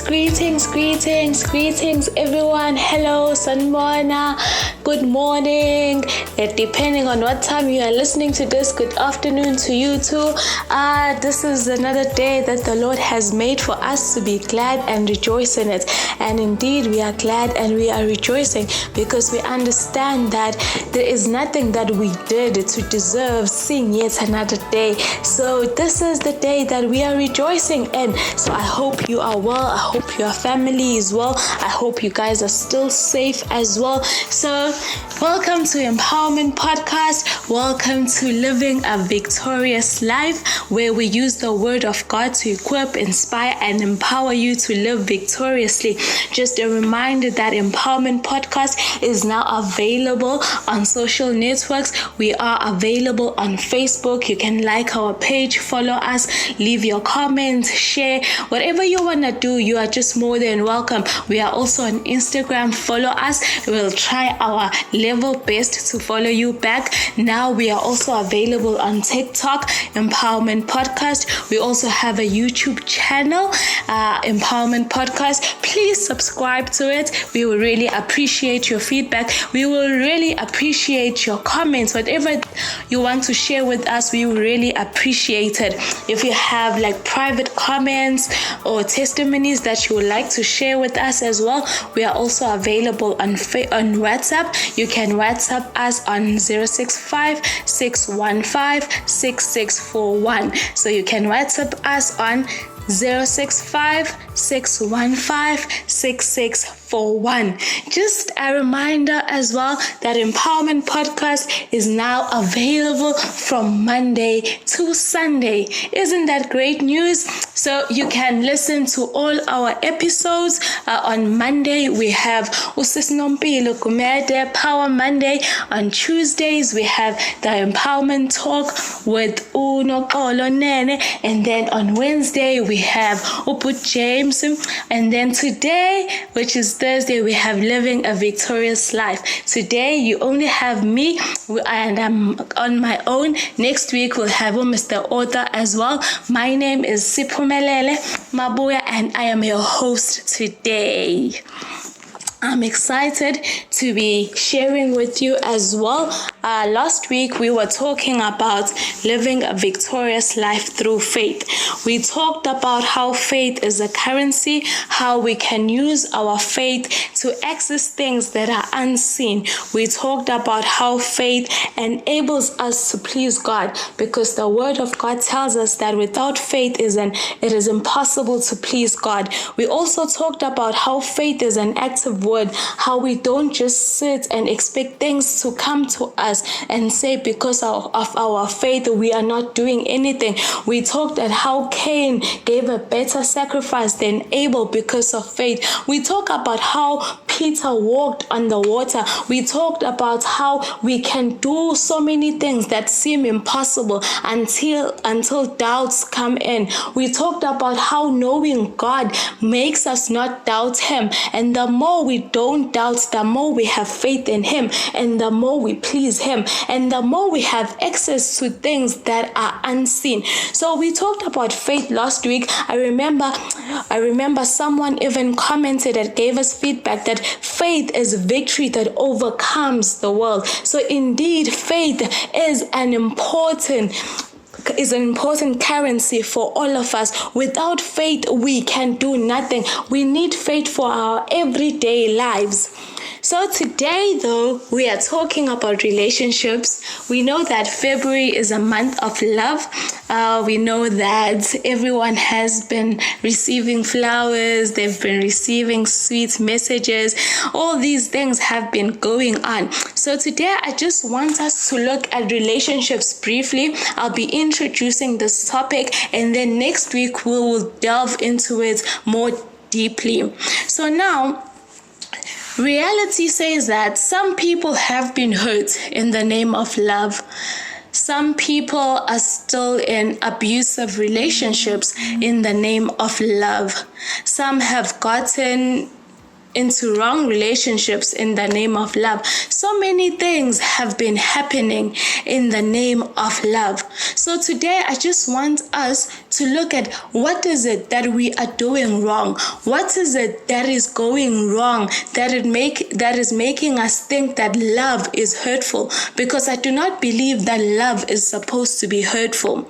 Greetings, everyone. Hello, Sanbona. Good morning. Depending on what time you are listening to this, good afternoon to you too. This is another day that the Lord has made for us to be glad and rejoice in it. And indeed, we are glad and we are rejoicing because we understand that there is nothing that we did to deserve seeing yet another day. So this is the day that we are rejoicing in. So I hope you are well. I hope your family is well. I hope you guys are still safe as well. So welcome to Empowerment Podcast. Welcome to Living a Victorious Life, where we use the Word of God to equip, inspire, and empower you to live victoriously. Just a reminder that Empowerment Podcast is now available on social networks. We are available on Facebook. You can like our page, follow us, leave your comments, share, whatever you want to do. You are just more than welcome. We are also on Instagram. Follow us. We'll try our level best to follow you back. Now we are also available on TikTok, Empowerment Podcast. We also have a YouTube channel, Empowerment Podcast. Please subscribe to it. We will really appreciate your feedback. We will really appreciate your comments. Whatever you want to share with us, we will really appreciate it. If you have like private comments or testimonies that you would like to share with us as well, we are also available on WhatsApp. You can WhatsApp us on 065 615 6641. So you can WhatsApp us on 065 615 6641. Just a reminder as well that Empowerment Podcast is now available from Monday to Sunday. Isn't that great news? So you can listen to all our episodes. On Monday we have Usisinompilo Kumede Power Monday. On Tuesdays we have the Empowerment Talk with Uno Nene, and then on Wednesday we have Uput James, and then today, which is Thursday, we have Living a Victorious Life. Today you only have me and I'm on my own. Next week we'll have Mr. Author as well. My name is Sphumelele Mabuya and I am your host today. I'm excited to be sharing with you as well. Last week we were talking about living a victorious life through faith. We talked about how faith is a currency, how we can use our faith to access things that are unseen. We talked about how faith enables us to please God, because the Word of God tells us that without faith it is impossible to please God. We also talked about how faith is an active word, how we don't just sit and expect things to come to us and say because of our faith we are not doing anything. We talked at how Cain gave a better sacrifice than Abel because of faith. We talked about how Peter walked on the water. We talked about how we can do so many things that seem impossible until doubts come in. We talked about how knowing God makes us not doubt Him, and the more we don't doubt, the more we have faith in Him, and the more we please Him, and the more we have access to things that are unseen. So we talked about faith last week. I remember someone even commented and gave us feedback that faith is victory that overcomes the world. So indeed, faith is an important currency for all of us. Without faith, we can do nothing. We need faith for our everyday lives. So today, though, we are talking about relationships. We know that February is a month of love. We know that everyone has been receiving flowers. They've been receiving sweet messages. All these things have been going on. So today, I just want us to look at relationships briefly. I'll be introducing this topic, and then next week we will delve into it more deeply. So now, reality says that some people have been hurt in the name of love. Some people are still in abusive relationships in the name of love. Some have gotten into wrong relationships in the name of love. So many things have been happening in the name of love. So today I just want us to look at what is it that we are doing wrong. What is it that is going wrong that is making us think that love is hurtful? Because I do not believe that love is supposed to be hurtful.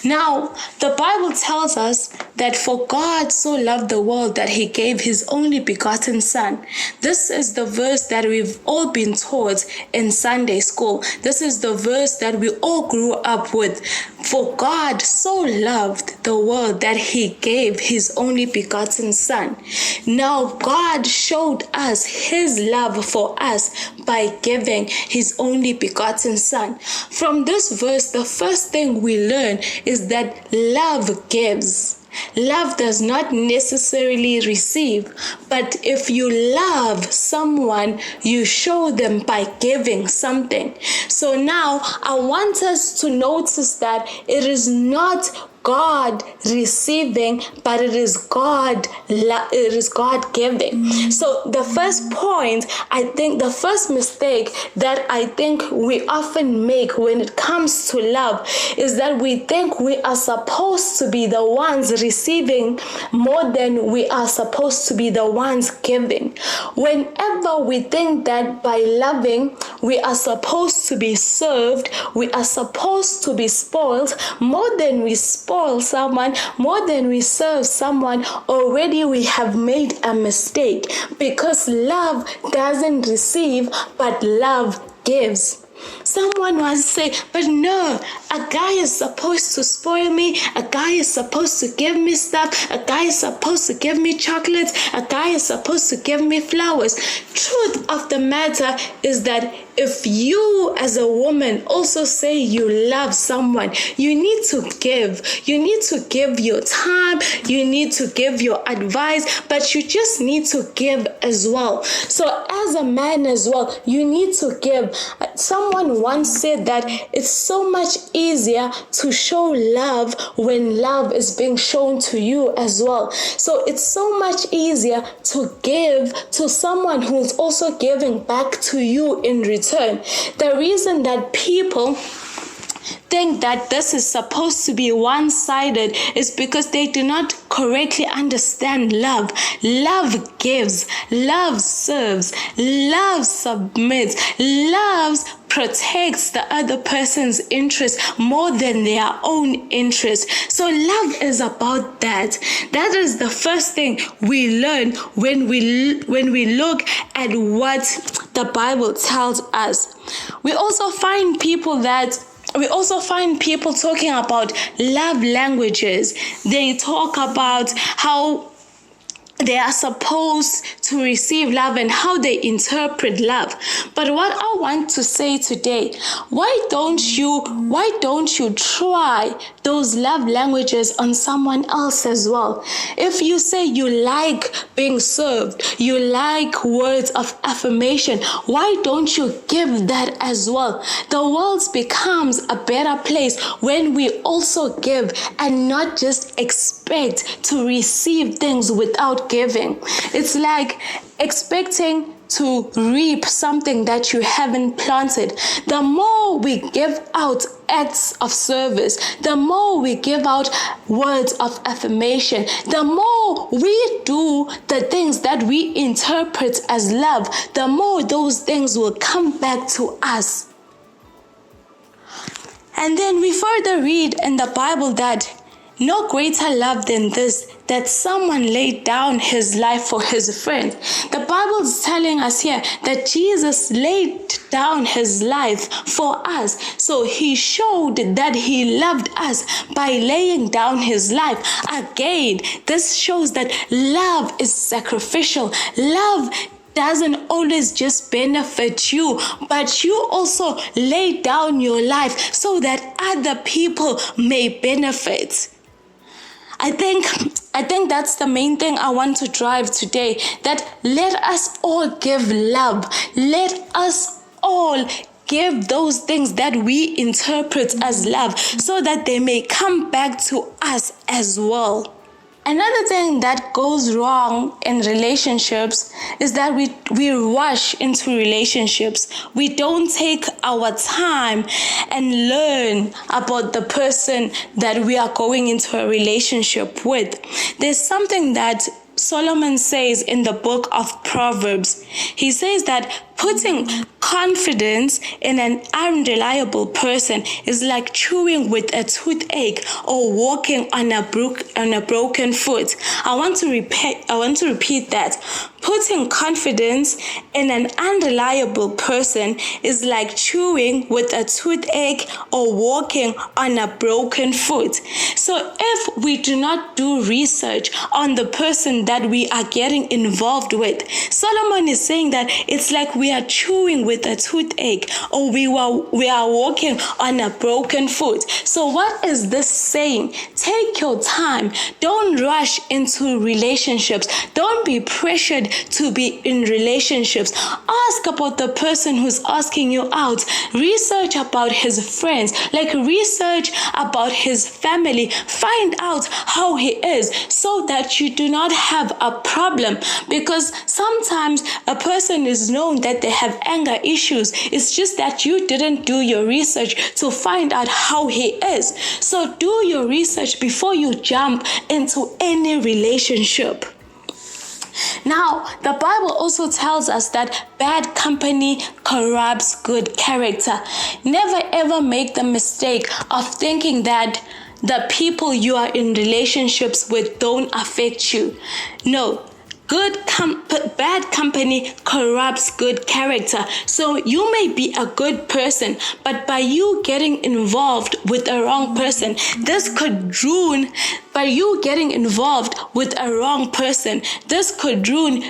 Now, the Bible tells us that for God so loved the world that he gave his only begotten Son. This is the verse that we've all been taught in Sunday school. This is the verse that we all grew up with. For God so loved the world that he gave his only begotten Son. Now God showed us his love for us by giving his only begotten Son. From this verse, the first thing we learn is that love gives. Love does not necessarily receive, but if you love someone, you show them by giving something. So now I want us to notice that it is not God receiving, but it is God giving. So the first point, I think the first mistake that I think we often make when it comes to love is that we think we are supposed to be the ones receiving more than we are supposed to be the ones giving. Whenever we think that by loving we are supposed to be served, we are supposed to be spoiled more than we spoil someone, more than we serve someone, already we have made a mistake, because love doesn't receive, but love gives. Someone was say, but no, a guy is supposed to spoil me, a guy is supposed to give me stuff, a guy is supposed to give me chocolates, a guy is supposed to give me flowers. Truth of the matter is that if you as a woman also say you love someone, you need to give. You need to give your time, you need to give your advice, but you just need to give as well. So as a man as well, you need to give. Someone once said that it's so much easier to show love when love is being shown to you as well. So it's so much easier to give to someone who's also giving back to you in return. The reason that people think that this is supposed to be one-sided is because they do not correctly understand love. Love gives, love serves, love submits, love protects the other person's interest more than their own interest. So love is about that. That is the first thing we learn when we look at what the Bible tells us. We also find people talking about love languages. They talk about how they are supposed to receive love and how they interpret love. But what I want to say today, why don't you try those love languages on someone else as well? If you say you like being served, you like words of affirmation, why don't you give that as well? The world becomes a better place when we also give and not just expect to receive things without giving. It's like expecting to reap something that you haven't planted. The more we give out acts of service, the more we give out words of affirmation, the more we do the things that we interpret as love, the more those things will come back to us. And then we further read in the Bible that no greater love than this, that someone laid down his life for his friend. The Bible is telling us here that Jesus laid down his life for us. So he showed that he loved us by laying down his life. Again, this shows that love is sacrificial. Love doesn't always just benefit you, but you also lay down your life so that other people may benefit. I think that's the main thing I want to drive today, that let us all give love. Let us all give those things that we interpret as love so that they may come back to us as well. Another thing that goes wrong in relationships is that we rush into relationships. We don't take our time and learn about the person that we are going into a relationship with. There's something that Solomon says in the book of Proverbs. He says that putting confidence in an unreliable person is like chewing with a toothache or walking on a broken foot. I want to repeat that. Putting confidence in an unreliable person is like chewing with a toothache or walking on a broken foot. So if we do not do research on the person that we are getting involved with, Solomon is saying that it's like we are chewing with a toothache or we are walking on a broken foot. So what is this saying? Take your time. Don't rush into relationships. Don't be pressured to be in relationships. Ask about the person who's asking you out. Research about his friends. Research about his family. Find out how he is so that you do not have a problem. Because sometimes a person is known that they have anger issues. It's just that you didn't do your research to find out how he is. So do your research before you jump into any relationship. Now, the Bible also tells us that bad company corrupts good character. Never ever make the mistake of thinking that the people you are in relationships with don't affect you. No. Bad company corrupts good character. So you may be a good person, but by you getting involved with a wrong person, this could ruin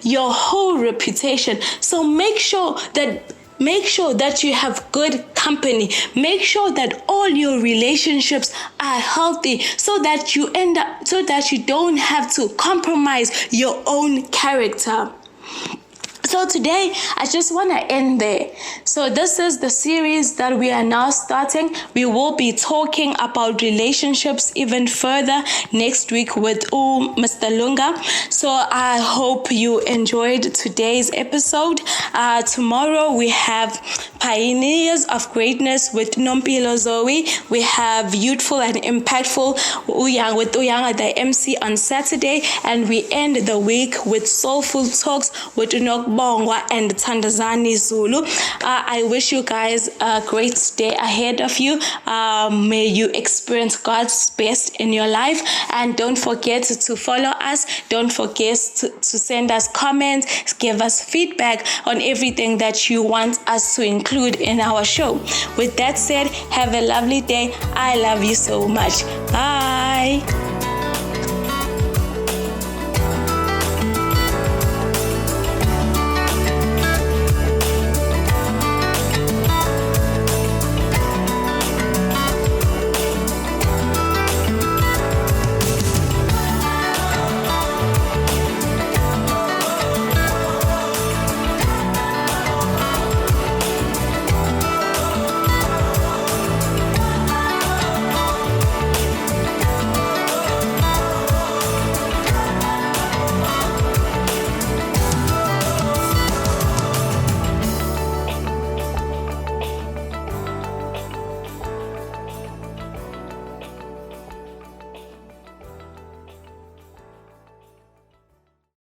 your whole reputation. So make sure that you have good company. Make sure that all your relationships are healthy so that you don't have to compromise your own character. So today, I just want to end there. So this is the series that we are now starting. We will be talking about relationships even further next week with Mr. Lunga. So I hope you enjoyed today's episode. Tomorrow we have Pioneers of Greatness with Nompilo Zoe. We have Youthful and Impactful with Uyanga the MC on Saturday. And we end the week with Soulful Talks with Unokbongwa and Tandazani Zulu. I wish you guys a great day ahead of you. May you experience God's best in your life. And don't forget to follow us. Don't forget to send us comments, give us feedback on everything that you want us to include in our show. With that said, have a lovely day. I love you so much. Bye.